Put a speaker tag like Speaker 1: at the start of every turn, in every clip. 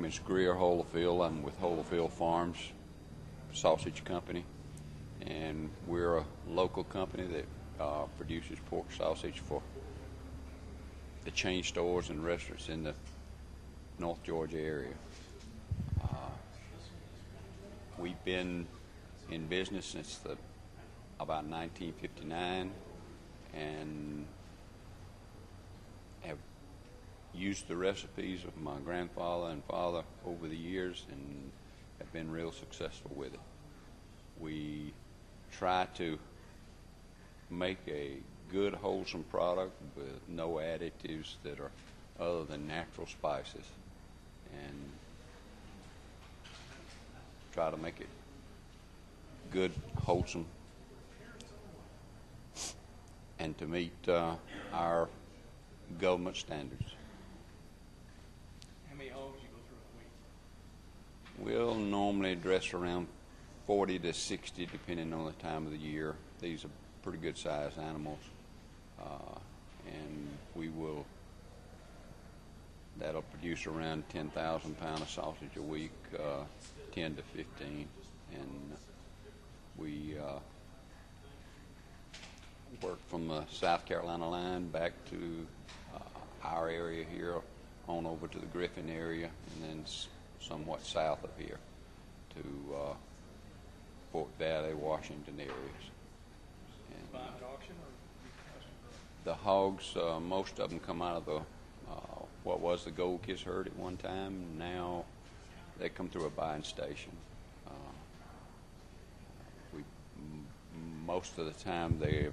Speaker 1: name is Greer Holyfield. I'm with Holyfield Farms Sausage Company, and we're a local company that produces pork sausage for the chain stores and restaurants in the North Georgia area. We've been in business since about 1959 and have used the recipes of my grandfather and father over the years and have been real successful with it. We try to make a good, wholesome product with no additives that are other than natural spices, and try to make it good, wholesome, and to meet our government standards.
Speaker 2: How many hogs you go through a week?
Speaker 1: We'll normally dress around 40 to 60 depending on the time of the year. These are pretty good sized animals, and that'll produce around 10,000 pounds of sausage a week, 10 to 15, and we work from the South Carolina line back to our area here, on over to the Griffin area, and then somewhat south of here to Fort Valley, Washington areas. And,
Speaker 2: buy at auction or
Speaker 1: the hogs, most of them come out of the what was the Gold Kiss herd at one time. Now they come through a buying station. Most of the time they're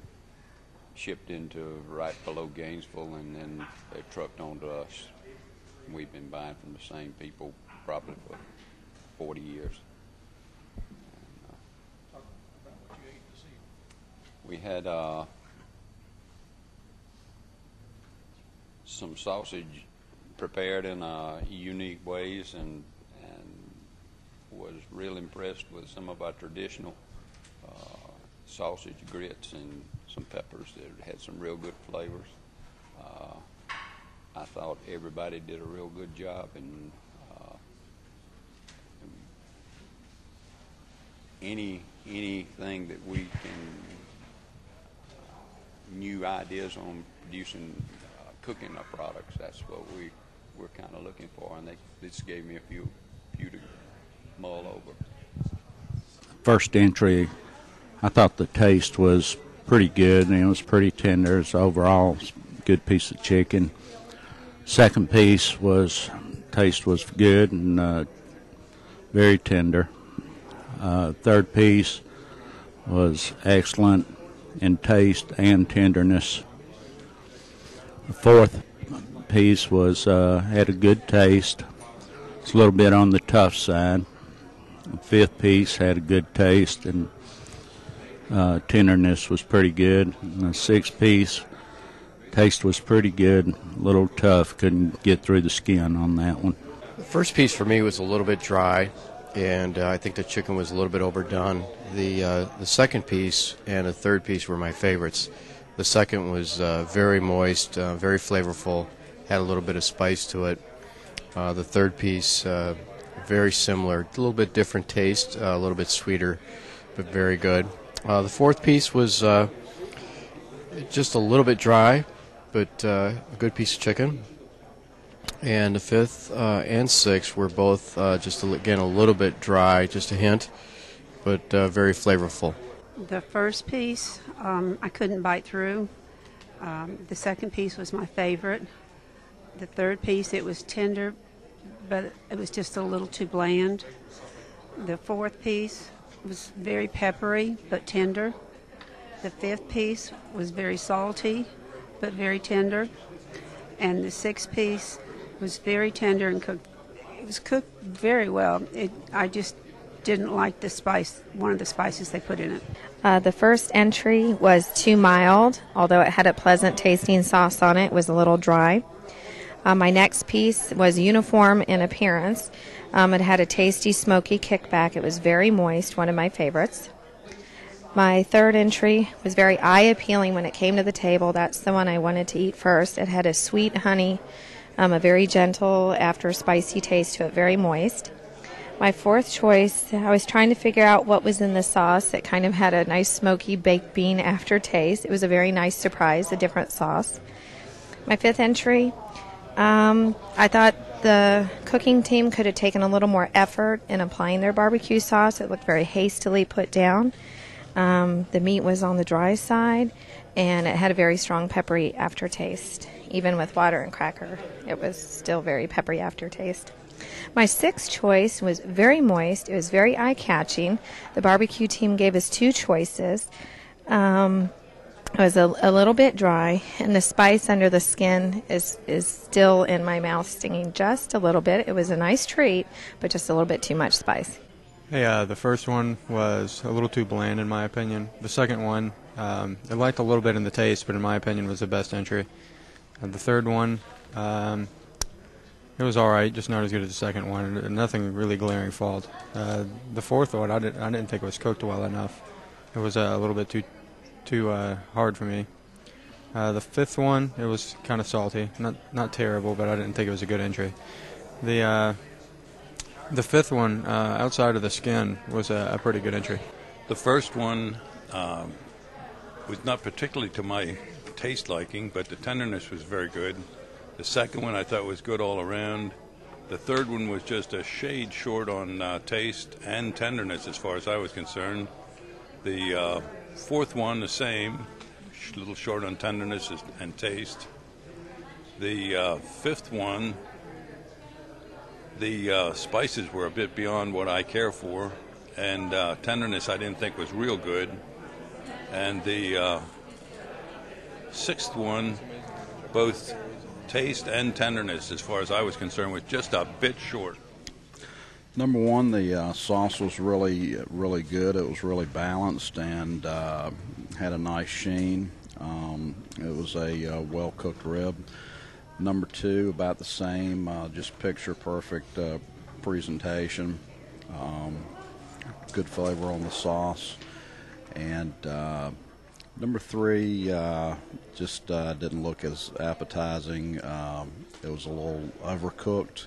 Speaker 1: shipped into right below Gainesville, and then they're trucked on to us. We've been buying from the same people probably for 40 years.
Speaker 2: talk about what you ate this evening?
Speaker 1: We had some sausage prepared in unique ways, and was real impressed with some of our traditional sausage grits and some peppers that had some real good flavors. I thought everybody did a real good job, and anything that we can, new ideas on producing, cooking our products, that's what we're kind of looking for, and they just gave me a few to mull over.
Speaker 3: First entry, I thought the taste was pretty good, and it was pretty tender. It's overall a good piece of chicken. Second piece taste was good and very tender. Third piece was excellent in taste and tenderness. The fourth piece had a good taste. It's a little bit on the tough side. The fifth piece had a good taste, and tenderness was pretty good. And the sixth piece, taste was pretty good, a little tough. Couldn't get through the skin on that one.
Speaker 4: The first piece for me was a little bit dry, and I think the chicken was a little bit overdone. The second piece and the third piece were my favorites. The second was very moist, very flavorful, had a little bit of spice to it. The third piece, very similar, a little bit different taste, a little bit sweeter, but very good. The fourth piece was just a little bit dry, but a good piece of chicken. And the fifth and sixth were both just, again, a little bit dry, just a hint, but very flavorful.
Speaker 5: The first piece, I couldn't bite through. The second piece was my favorite. The third piece, it was tender, but it was just a little too bland. The fourth piece was very peppery, but tender. The fifth piece was very salty, but very tender. And the sixth piece was very tender and cooked. It was cooked very well. I just didn't like the spice, one of the spices they put in it.
Speaker 6: The first entry was too mild, although it had a pleasant tasting sauce on it. It was a little dry. My next piece was uniform in appearance. It had a tasty, smoky kickback. It was very moist, one of my favorites. My third entry was very eye-appealing when it came to the table. That's the one I wanted to eat first. It had a sweet honey A very gentle after spicy taste to it, very moist. My fourth choice, I was trying to figure out what was in the sauce. It kind of had a nice smoky baked bean aftertaste. It was a very nice surprise, a different sauce. My fifth entry, I thought the cooking team could have taken a little more effort in applying their barbecue sauce. It looked very hastily put down. The meat was on the dry side, and it had a very strong peppery aftertaste. Even with water and cracker, it was still very peppery aftertaste. My sixth choice was very moist. It was very eye-catching. The barbecue team gave us two choices. It was a little bit dry, and the spice under the skin is still in my mouth, stinging just a little bit. It was a nice treat, but just a little bit too much spice.
Speaker 7: Hey, the first one was a little too bland in my opinion. The second one, I liked a little bit in the taste, but in my opinion was the best entry. The third one, it was all right, just not as good as the second one. And nothing really glaring fault. The fourth one, I didn't think it was cooked well enough. It was a little bit too hard for me. The fifth one, it was kind of salty, not terrible, but I didn't think it was a good entry. The fifth one, outside of the skin, was a pretty good entry.
Speaker 8: The first one was not particularly to my taste liking, but the tenderness was very good. The second one I thought was good all around. The third one was just a shade short on taste and tenderness as far as I was concerned. The fourth one, the same, a little short on tenderness and taste. The fifth one, the spices were a bit beyond what I care for, and tenderness I didn't think was real good. And the sixth one, both taste and tenderness, as far as I was concerned, was just a bit short.
Speaker 9: Number one, the sauce was really good. It was really balanced and had a nice sheen. It was a well-cooked rib. Number two, about the same, just picture-perfect presentation. Good flavor on the sauce. And number three, just didn't look as appetizing. It was a little overcooked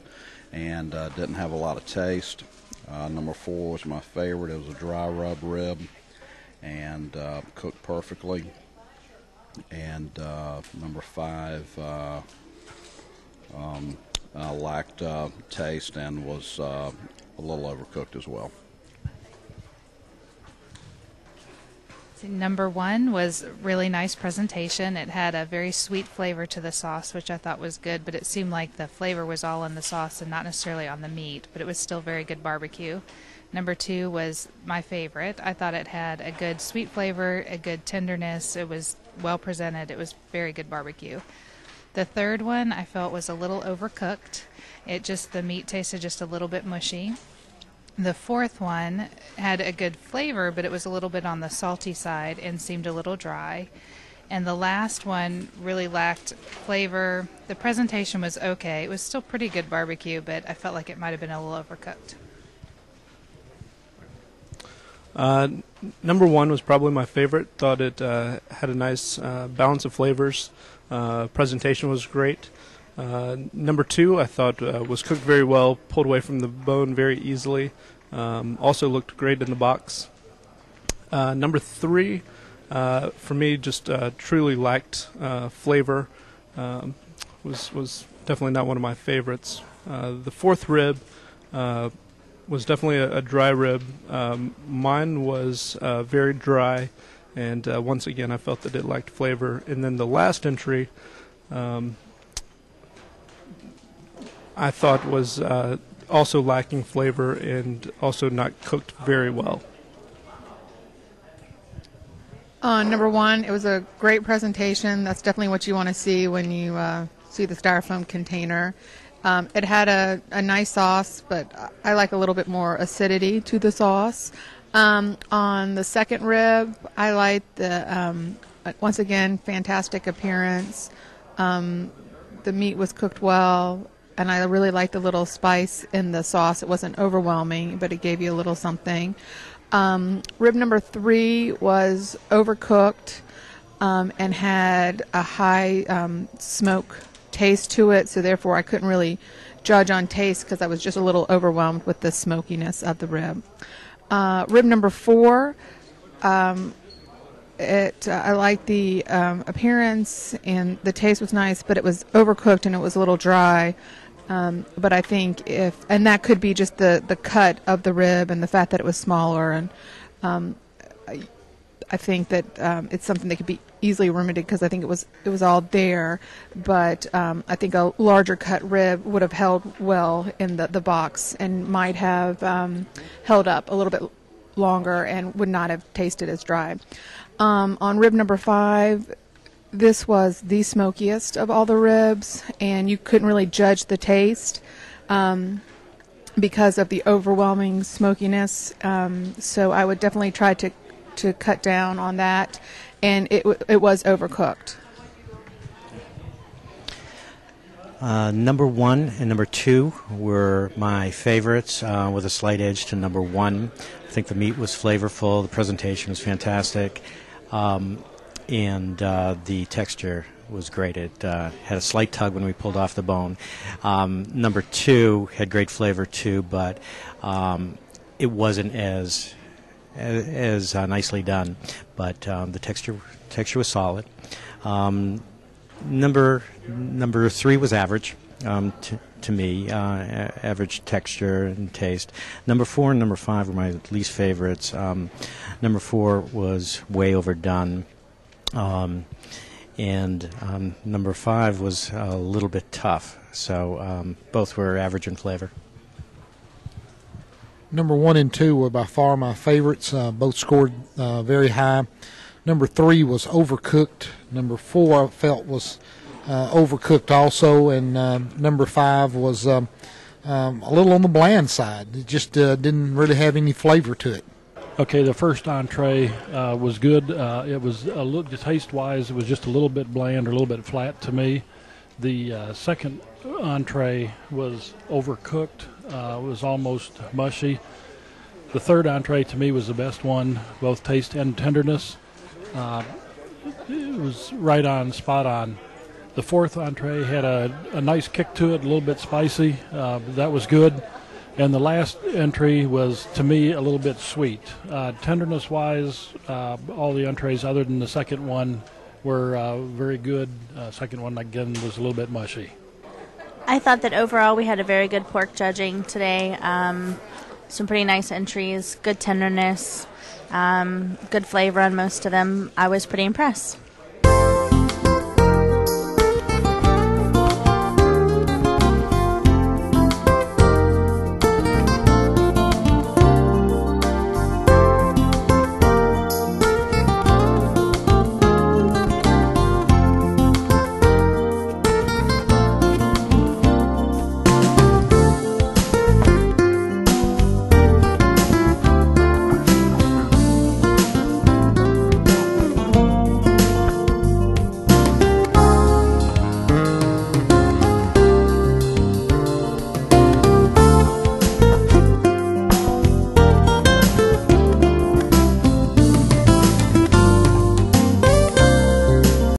Speaker 9: and didn't have a lot of taste. Number four was my favorite. It was a dry rub rib and cooked perfectly. And number five lacked taste and was a little overcooked as well.
Speaker 10: Number one was really nice presentation. It had a very sweet flavor to the sauce, which I thought was good, but it seemed like the flavor was all in the sauce and not necessarily on the meat, but it was still very good barbecue. Number two was my favorite. I thought it had a good sweet flavor, a good tenderness. It was well presented. It was very good barbecue. The third one I felt was a little overcooked. The meat tasted just a little bit mushy. The fourth one had a good flavor, but it was a little bit on the salty side and seemed a little dry. And the last one really lacked flavor. The presentation was okay. It was still pretty good barbecue, but I felt like it might have been a little overcooked.
Speaker 11: Number one was probably my favorite. Thought it had a nice balance of flavors. Presentation was great. Number two, I thought was cooked very well, pulled away from the bone very easily. Also looked great in the box. Number three, for me, just truly lacked flavor. Was definitely not one of my favorites. The fourth rib was definitely a dry rib. Mine was very dry, and once again, I felt that it lacked flavor. And then the last entry, I thought was also lacking flavor and also not cooked very well.
Speaker 12: Number one, it was a great presentation. That's definitely what you want to see when you see the styrofoam container. It had a nice sauce, but I like a little bit more acidity to the sauce. On the second rib, I liked the, once again, fantastic appearance. The meat was cooked well, and I really liked the little spice in the sauce. It wasn't overwhelming, but it gave you a little something. Rib number three was overcooked and had a high smoke taste to it, so therefore I couldn't really judge on taste because I was just a little overwhelmed with the smokiness of the rib. Rib number 4, I liked the appearance and the taste was nice, but it was overcooked and it was a little dry. But I think and that could be just the cut of the rib and the fact that it was smaller, and I think that it's something that could be easily remedied because I think it was all there, but I think a larger cut rib would have held well in the box and might have held up a little bit longer and would not have tasted as dry. On rib number 5, this was the smokiest of all the ribs, and you couldn't really judge the taste because of the overwhelming smokiness. So I would definitely try to cut down on that, and it was overcooked.
Speaker 13: Number 1 and number 2 were my favorites, with a slight edge to number 1. I think the meat was flavorful, the presentation was fantastic, and the texture was great. It had a slight tug when we pulled off the bone. Number 2 had great flavor too, but it wasn't as nicely done. But the texture was solid. Number 3 was average to me, average texture and taste. Number 4 and number 5 were my least favorites. Number 4 was way overdone. And number 5 was a little bit tough. So both were average in flavor.
Speaker 14: Number 1 and 2 were by far my favorites. Both scored very high. Number 3 was overcooked. Number 4 I felt was overcooked also, and number 5 was a little on the bland side. It just didn't really have any flavor to it.
Speaker 15: Okay, the first entree was good. It was a little, taste-wise, it was just a little bit bland or a little bit flat to me. The second entree was overcooked. It was almost mushy. The third entree to me was the best one, both taste and tenderness. It was right on, spot on. The fourth entree had a nice kick to it, a little bit spicy. That was good. And the last entry was, to me, a little bit sweet. Tenderness-wise, all the entrees other than the second one were very good. Second one, again, was a little bit mushy.
Speaker 16: I thought that overall we had a very good pork judging today. Some pretty nice entries, good tenderness, good flavor on most of them. I was pretty impressed.